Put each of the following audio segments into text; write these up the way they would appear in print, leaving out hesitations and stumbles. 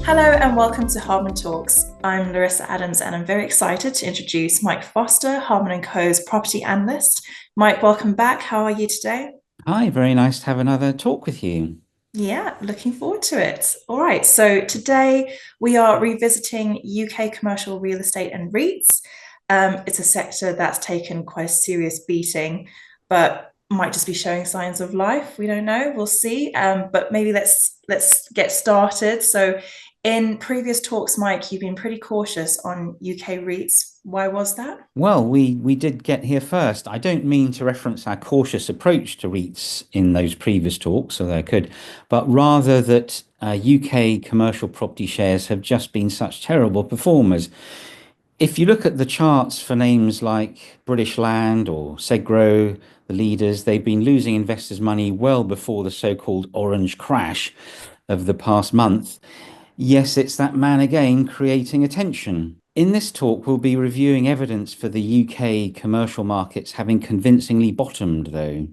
Hello and welcome to Hardman Talks. I'm Larissa Adams and I'm very excited to introduce Mike Foster, Hardman & Co.'s property analyst. Mike, welcome back. How are you today? Hi, very nice to have another talk with you. Yeah, looking forward to it. All right, so today we are revisiting UK commercial real estate and REITs. It's a sector that's taken quite a serious beating, but might just be showing signs of life. We don't know. We'll see. But maybe let's get started. So, in previous talks, Mike, you've been pretty cautious on UK REITs. Why was that? Well, we did get here first. I don't mean to reference our cautious approach to REITs in those previous talks, although I could, but rather that UK commercial property shares have just been such terrible performers. If you look at the charts for names like British Land or Segro, the leaders, they've been losing investors' money well before the so-called orange crash of the past month. Yes, it's that man again creating attention. In this talk, we'll be reviewing evidence for the UK commercial markets having convincingly bottomed, though.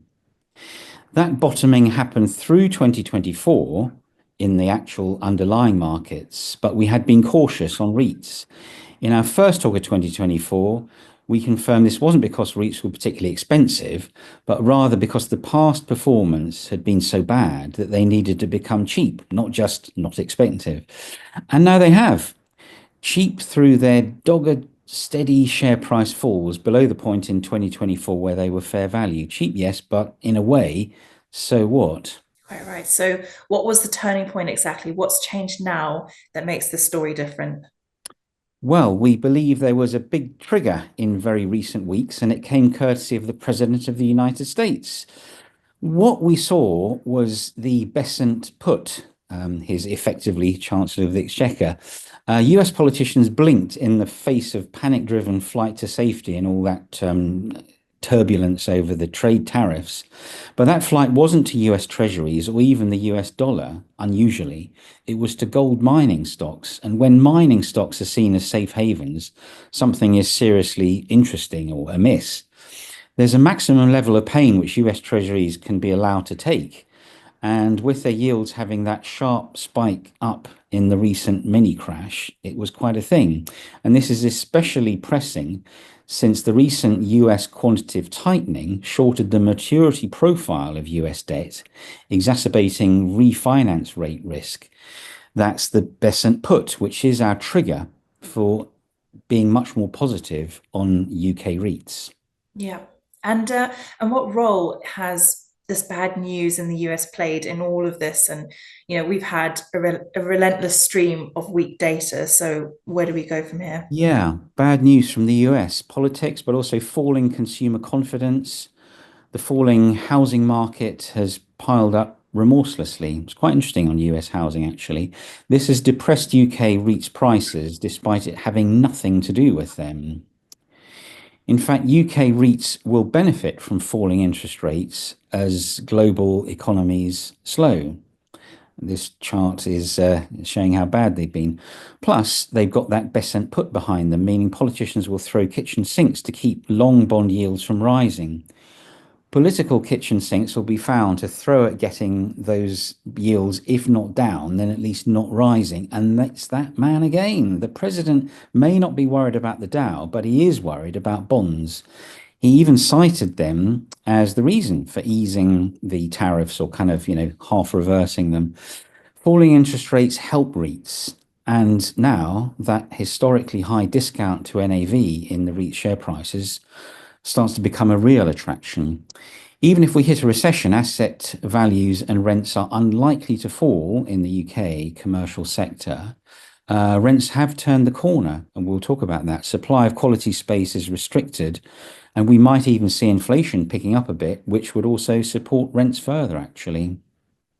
That bottoming happened through 2024 in the actual underlying markets, but we had been cautious on REITs. In our first talk of 2024, we confirmed this wasn't because REITs were particularly expensive, but rather because the past performance had been so bad that they needed to become cheap, not just not expensive. And now they have. Cheap through their dogged, steady share price falls below the point in 2024 where they were fair value. Cheap, yes, but in a way, so what? Right, right. So, what was the turning point exactly? What's changed now that makes the story different? Well, we believe there was a big trigger in very recent weeks, and it came courtesy of the President of the United States. What we saw was the Besant put, his effectively Chancellor of the Exchequer. US politicians blinked in the face of panic driven flight to safety and all that turbulence over the trade tariffs. But that flight wasn't to US treasuries or even the US dollar, unusually. It was to gold mining stocks. And when mining stocks are seen as safe havens, something is seriously interesting or amiss. There's a maximum level of pain which US treasuries can be allowed to take. And with their yields having that sharp spike up in the recent mini crash, it was quite a thing. And this is especially pressing since the recent US quantitative tightening shorted the maturity profile of US debt, exacerbating refinance rate risk. That's the Besant put, which is our trigger for being much more positive on UK REITs. Yeah. And what role has this bad news in the US played in all of this? And we've had a relentless stream of weak data. So where do we go from here? Yeah, bad news from the US politics, but also falling consumer confidence. The falling housing market has piled up remorselessly. It's quite interesting on US housing, actually. This has depressed UK REITs prices despite it having nothing to do with them. In fact, UK REITs will benefit from falling interest rates as global economies slow. This chart is showing how bad they've been. Plus, they've got that Besant put behind them, meaning politicians will throw kitchen sinks to keep long bond yields from rising. Political kitchen sinks will be found to throw at getting those yields, if not down, then at least not rising. And that's that man again. The president may not be worried about the Dow, but he is worried about bonds. He even cited them as the reason for easing the tariffs or kind of, half reversing them. Falling interest rates help REITs. And now that historically high discount to NAV in the REIT share prices starts to become a real attraction. Even if we hit a recession, asset values and rents are unlikely to fall in the UK commercial sector. Rents have turned the corner, and we'll talk about that. Supply of quality space is restricted, and we might even see inflation picking up a bit, which would also support rents further, actually.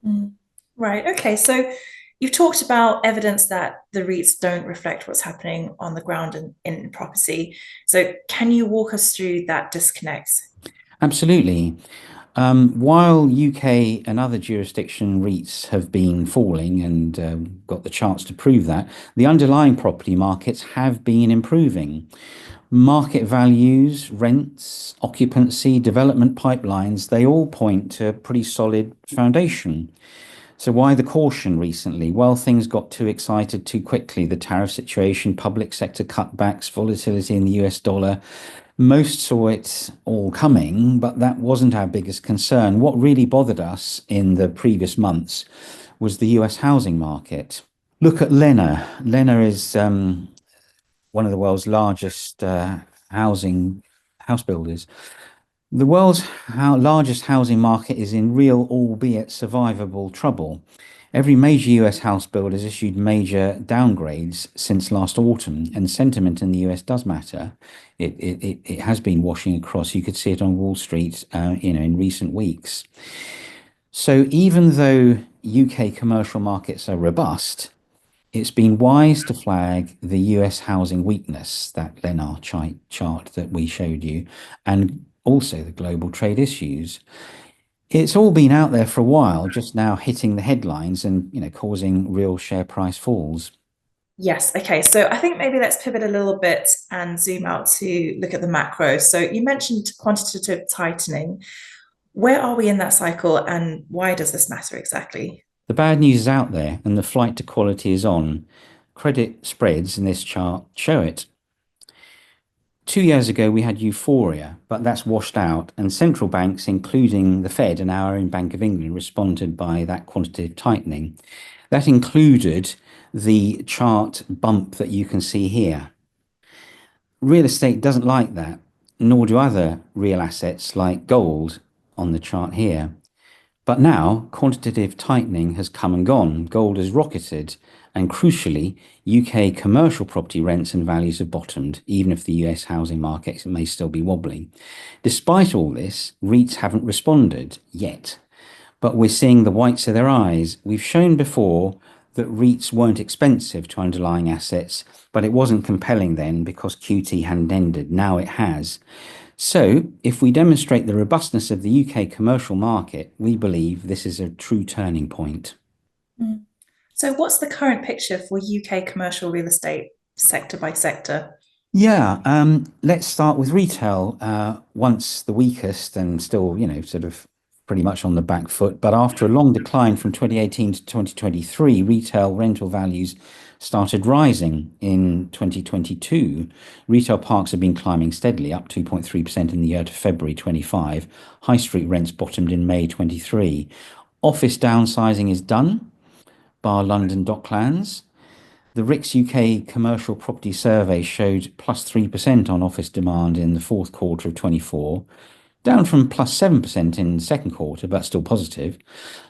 Mm. Right. Okay. So you've talked about evidence that the REITs don't reflect what's happening on the ground in property. So can you walk us through that disconnect? Absolutely. While UK and other jurisdiction REITs have been falling and got the chance to prove that, the underlying property markets have been improving. Market values, rents, occupancy, development pipelines, they all point to a pretty solid foundation. So why the caution recently? Well, things got too excited too quickly. The tariff situation, public sector cutbacks, volatility in the US dollar. Most saw it all coming, but that wasn't our biggest concern. What really bothered us in the previous months was the US housing market. Look at Lena. Lena is one of the world's largest housing house builders. The world's largest housing market is in real, albeit survivable, trouble. Every major US house builder has issued major downgrades since last autumn, and sentiment in the US does matter. It has been washing across. You could see it on Wall Street, in recent weeks. So even though UK commercial markets are robust, it's been wise to flag the US housing weakness, that Lennar chart that we showed you, and also the global trade issues. It's all been out there for a while, just now hitting the headlines and, causing real share price falls. Yes. Okay. So I think maybe let's pivot a little bit and zoom out to look at the macro. So you mentioned quantitative tightening. Where are we in that cycle and why does this matter exactly? The bad news is out there and the flight to quality is on. Credit spreads in this chart show it. 2 years ago, we had euphoria, but that's washed out, and central banks, including the Fed and our own Bank of England, responded by that quantitative tightening. That included the chart bump that you can see here. Real estate doesn't like that, nor do other real assets like gold on the chart here. But now quantitative tightening has come and gone. Gold has rocketed, and crucially, UK commercial property rents and values have bottomed, even if the US housing market may still be wobbly. Despite all this, REITs haven't responded yet, but we're seeing the whites of their eyes. We've shown before that REITs weren't expensive to underlying assets, but it wasn't compelling then because QT hadn't ended. Now it has. So, if we demonstrate the robustness of the UK commercial market, we believe this is a true turning point. Mm. So what's the current picture for UK commercial real estate sector by sector? Yeah, let's start with retail. Once the weakest and still, sort of pretty much on the back foot. But after a long decline from 2018 to 2023, retail rental values started rising in 2022. Retail parks have been climbing steadily, up 2.3% in the year to February 25. High street rents bottomed in May 23. Office downsizing is done, bar London Docklands. The RICS UK commercial property survey showed plus 3% on office demand in the fourth quarter of 24, down from plus 7% in the second quarter, but still positive.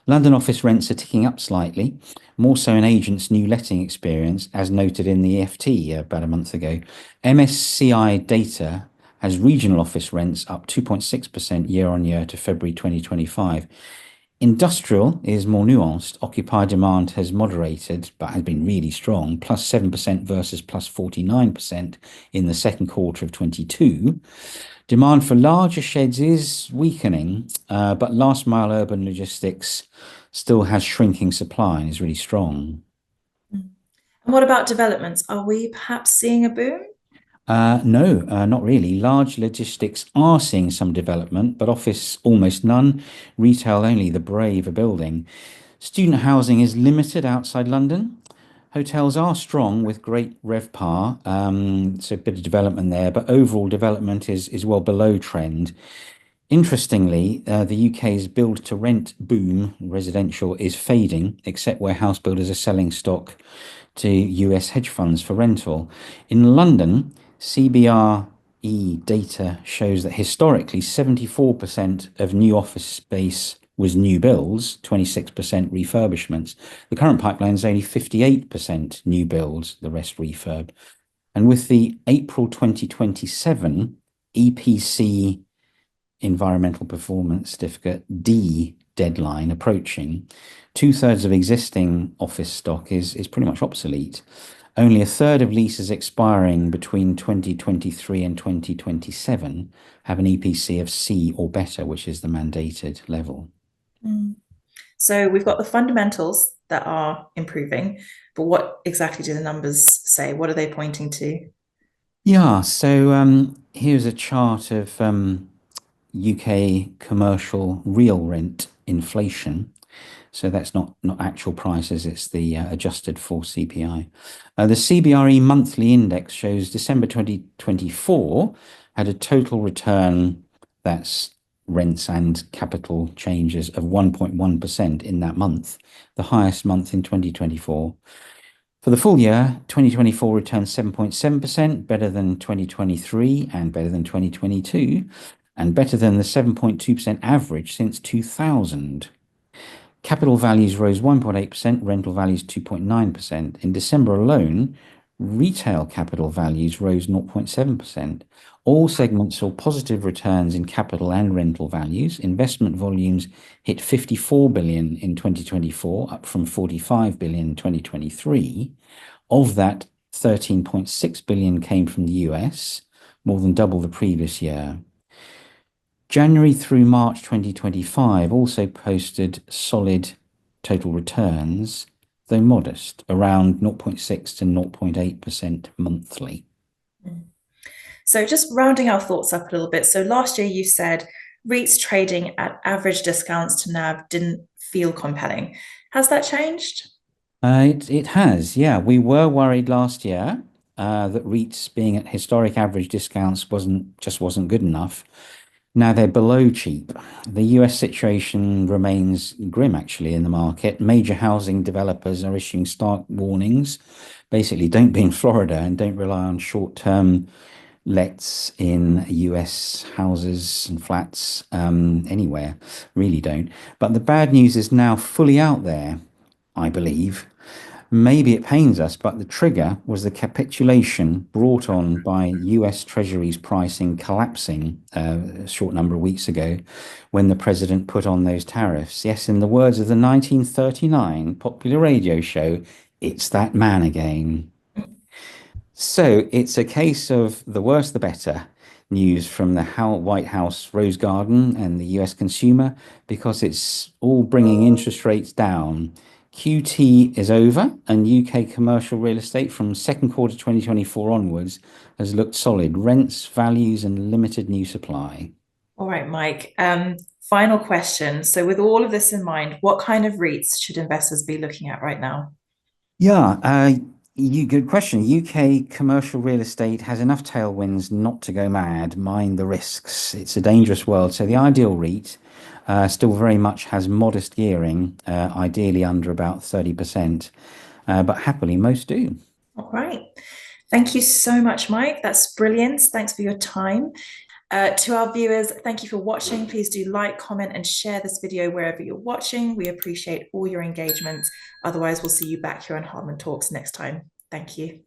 London office rents are ticking up slightly, more so in agents' new letting experience, as noted in the EFT about a month ago. MSCI data has regional office rents up 2.6% year on year to February 2025. Industrial is more nuanced. Occupier demand has moderated, but has been really strong, plus 7% versus plus 49% in the second quarter of 22. Demand for larger sheds is weakening, but last mile urban logistics still has shrinking supply and is really strong. Mm. And what about developments? Are we perhaps seeing a boom? No, not really. Large logistics are seeing some development, but office almost none. Retail only the brave are building. Student housing is limited outside London. Hotels are strong with great RevPAR, so a bit of development there, but overall development is well below trend. Interestingly, the UK's build to rent boom, residential, is fading, except where house builders are selling stock to US hedge funds for rental. In London, CBRE data shows that historically 74% of new office space was new builds, 26% refurbishments. The current pipeline is only 58% new builds, the rest refurb. And with the April 2027 EPC environmental performance certificate D deadline approaching, two-thirds of existing office stock is pretty much obsolete. Only a third of leases expiring between 2023 and 2027 have an EPC of C or better, which is the mandated level. Mm. So we've got the fundamentals that are improving, but what exactly do the numbers say? What are they pointing to? Yeah, so here's a chart of UK commercial real rent inflation. So that's not actual prices, it's the adjusted for CPI. The CBRE monthly index shows December 2024 had a total return, that's rents and capital changes, of 1.1% in that month, the highest month in 2024. For the full year, 2024 returned 7.7%, better than 2023 and better than 2022, and better than the 7.2% average since 2000. Capital values rose 1.8%, rental values 2.9%. In December alone, retail capital values rose 0.7%. All segments saw positive returns in capital and rental values. Investment volumes hit 54 billion in 2024, up from 45 billion in 2023. Of that, 13.6 billion came from the US, more than double the previous year. January through March 2025 also posted solid total returns, though modest, around 0.6 to 0.8% monthly. So just rounding our thoughts up a little bit. So last year you said REITs trading at average discounts to NAV didn't feel compelling. Has that changed? It has, yeah. We were worried last year that REITs being at historic average discounts wasn't good enough. Now they're below cheap. The US situation remains grim, actually, in the market. Major housing developers are issuing stark warnings. Basically, don't be in Florida and don't rely on short-term lets in US houses and flats anywhere. Really don't. But the bad news is now fully out there, I believe. Maybe it pains us, but the trigger was the capitulation brought on by US Treasury's pricing collapsing a short number of weeks ago when the president put on those tariffs. Yes, in the words of the 1939 popular radio show, it's that man again. So it's a case of the worse the better news from the White House Rose Garden and the US consumer, because it's all bringing interest rates down. QT is over, and UK commercial real estate from second quarter 2024 onwards has looked solid. Rents, values, and limited new supply. All right, Mike. Final question. So with all of this in mind, what kind of REITs should investors be looking at right now? Yeah, good question. UK commercial real estate has enough tailwinds not to go mad. Mind the risks. It's a dangerous world. So the ideal REIT still very much has modest gearing, ideally under about 30%, but happily most do. All right. Thank you so much, Mike. That's brilliant. Thanks for your time. To our viewers, thank you for watching. Please do like, comment, and share this video wherever you're watching. We appreciate all your engagement. Otherwise, we'll see you back here on Hardman Talks next time. Thank you.